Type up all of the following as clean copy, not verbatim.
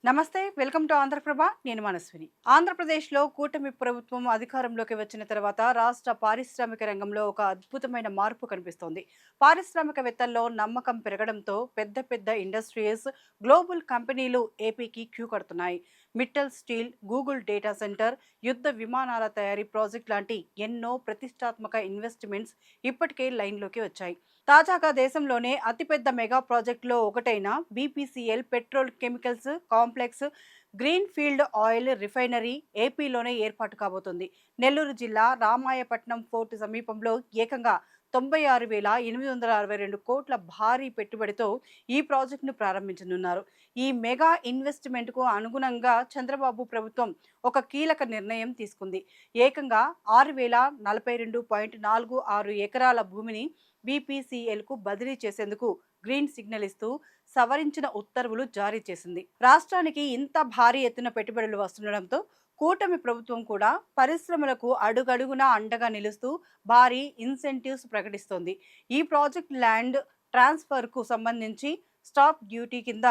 నమస్తే, welcome to Andhraprabha. నేను మనస్విని. ఆంధ్రప్రదేశ్లో కూటమి ప్రభుత్వం అధికారంలోకి వచ్చిన తర్వాత రాష్ట్ర పారిశ్రామిక రంగంలో ఒక అద్భుతమైన మార్పు కనిపిస్తోంది. పారిశ్రామికవేత్తల్లో నమ్మకం పెరగడంతో పెద్ద పెద్ద ఇండస్ట్రీస్, గ్లోబల్ కంపెనీలు ఏపీకి క్యూ కడుతున్నాయి. Mittal steel, Google data center, యుద్ధ విమానాల తయారీ ప్రాజెక్ట్ లాంటి ఎన్నో ప్రతిష్టాత్మక ఇన్వెస్ట్మెంట్స్ ఇప్పటికే లైన్లోకి వచ్చాయి. తాజాగా దేశంలోనే అతిపెద్ద మెగా ప్రాజెక్టులో ఒకటైన BPCL petrol chemicals complex green field oil refinery ఏపీలోనే ఏర్పాటు కాబోతుంది. నెల్లూరు జిల్లా రామాయపట్నం ఫోర్ట్ సమీపంలో ఏకంగా 96,862 కోట్ల భారీ పెట్టుబడితో ఈ ప్రాజెక్టును ప్రారంభించనున్నారు. ఈ మెగా ఇన్వెస్ట్మెంట్కు అనుగుణంగా చంద్రబాబు ప్రభుత్వం ఒక కీలక నిర్ణయం తీసుకుంది. ఏకంగా 6,042.46 ఎకరాల భూమిని బీపీసీఎల్కు బదిలీ చేసేందుకు గ్రీన్ సిగ్నల్ ఇస్తూ సవరించిన ఉత్తర్వులు జారీ చేసింది. రాష్ట్రానికి ఇంత భారీ ఎత్తున పెట్టుబడులు వస్తుండటంతో కూటమి ప్రభుత్వం కూడా పరిశ్రమలకు అడుగడుగునా అండగా నిలుస్తూ భారీ ఇన్సెంటివ్స్ ప్రకటిస్తోంది. ఈ ప్రాజెక్ట్ ల్యాండ్ ట్రాన్స్ఫర్కు సంబంధించి స్టాంప్ డ్యూటీ కింద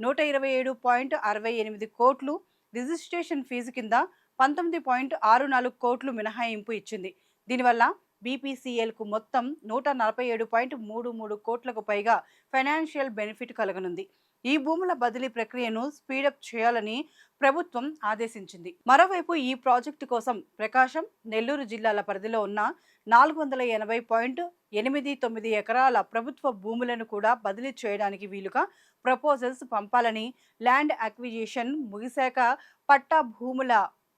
127.68 కోట్లు, రిజిస్ట్రేషన్ ఫీజు కింద 19.64 కోట్లు మినహాయింపు ఇచ్చింది. దీనివల్ల బీపీసీఎల్కు మొత్తం 147.33 కోట్లకు పైగా ఫైనాన్షియల్ బెనిఫిట్ కలగనుంది. ఈ భూముల బదిలీ ప్రక్రియను స్పీడప్ చేయాలని ప్రభుత్వం ఆదేశించింది. మరోవైపు ఈ ప్రాజెక్టు కోసం ప్రకాశం, నెల్లూరు జిల్లాల పరిధిలో ఉన్న 480.89 ఎకరాల ప్రభుత్వ భూములను కూడా బదిలీ చేయడానికి వీలుగా ప్రపోజల్స్ పంపాలని, ల్యాండ్ అక్విజిషన్ ముగిశాక పట్టా భూముల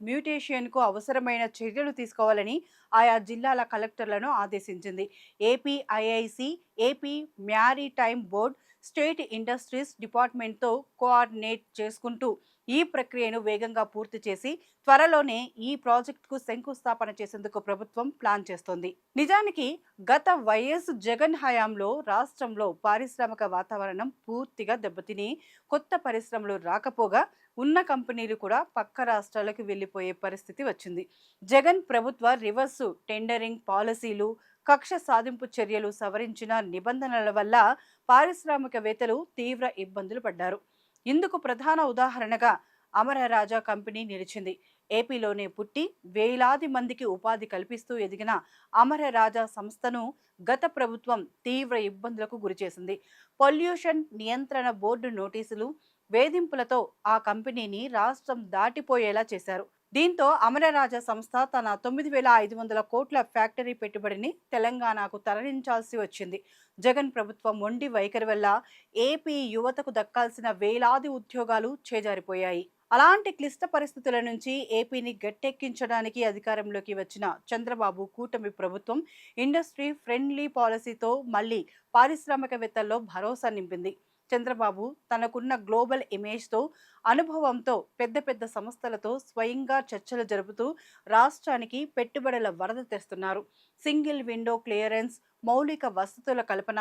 మ్యూటేషన్కు అవసరమైన చర్యలు తీసుకోవాలని ఆయా జిల్లాల కలెక్టర్లను ఆదేశించింది. APIIC, AP maritime board, state industries డిపార్ట్మెంట్తో కోఆర్డినేట్ చేసుకుంటూ ఈ ప్రక్రియను వేగంగా పూర్తి చేసి త్వరలోనే ఈ ప్రాజెక్టుకు శంకుస్థాపన చేసేందుకు ప్రభుత్వం ప్లాన్ చేస్తోంది. నిజానికి గత వైఎస్ జగన్ హయాంలో రాష్ట్రంలో పారిశ్రామిక వాతావరణం పూర్తిగా దెబ్బతిని కొత్త పరిశ్రమలు రాకపోగా ఉన్న కంపెనీలు కూడా పక్క రాష్ట్రాలకు వెళ్ళిపోయే పరిస్థితి వచ్చింది. జగన్ ప్రభుత్వ రివర్సు టెండరింగ్ పాలసీలు, కక్ష సాధింపు చర్యలు, సవరించిన నిబంధనల వల్ల పారిశ్రామికవేత్తలు తీవ్ర ఇబ్బందులు పడ్డారు. ఇందుకు ప్రధాన ఉదాహరణగా అమరరాజా కంపెనీ నిలిచింది. ఏపీలోనే పుట్టి వేలాది మందికి ఉపాధి కల్పిస్తూ ఎదిగిన అమరరాజా సంస్థను గత ప్రభుత్వం తీవ్ర ఇబ్బందులకు గురిచేసింది. పొల్యూషన్ నియంత్రణ బోర్డు నోటీసులు, వేధింపులతో ఆ కంపెనీని రాష్ట్రం దాటిపోయేలా చేశారు. దీంతో అమరరాజా సంస్థ తన 9,500 కోట్ల ఫ్యాక్టరీ పెట్టుబడిని తెలంగాణకు తరలించాల్సి వచ్చింది. జగన్ ప్రభుత్వం మొండి వైఖరి వల్ల ఏపీ యువతకు దక్కాల్సిన వేలాది ఉద్యోగాలు చేజారిపోయాయి. అలాంటి క్లిష్ట పరిస్థితుల నుంచి ఏపీని గట్టెక్కించడానికి అధికారంలోకి వచ్చిన చంద్రబాబు కూటమి ప్రభుత్వం ఇండస్ట్రీ ఫ్రెండ్లీ పాలసీతో మళ్ళీ పారిశ్రామికవేత్తల్లో భరోసా నింపింది. చంద్రబాబు తనకున్న గ్లోబల్ ఇమేజ్తో, అనుభవంతో పెద్ద పెద్ద సంస్థలతో స్వయంగా చర్చలు జరుపుతూ రాష్ట్రానికి పెట్టుబడుల వరద తెస్తున్నారు. సింగిల్ విండో క్లియరెన్స్, మౌలిక వసతుల కల్పన,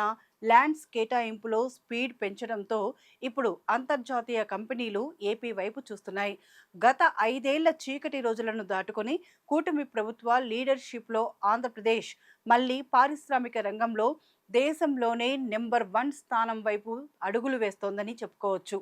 ల్యాండ్స్ కేటాయింపులో స్పీడ్ పెంచడంతో ఇప్పుడు అంతర్జాతీయ కంపెనీలు ఏపీ వైపు చూస్తున్నాయి. గత 5 ఏళ్ల చీకటి రోజులను దాటుకొని కూటమి ప్రభుత్వ లీడర్షిప్లో ఆంధ్రప్రదేశ్ మళ్ళీ పారిశ్రామిక రంగంలో దేశంలోనే నెంబర్ 1 స్థానం వైపు అడుగులు వేస్తోందని చెప్పుకోవచ్చు.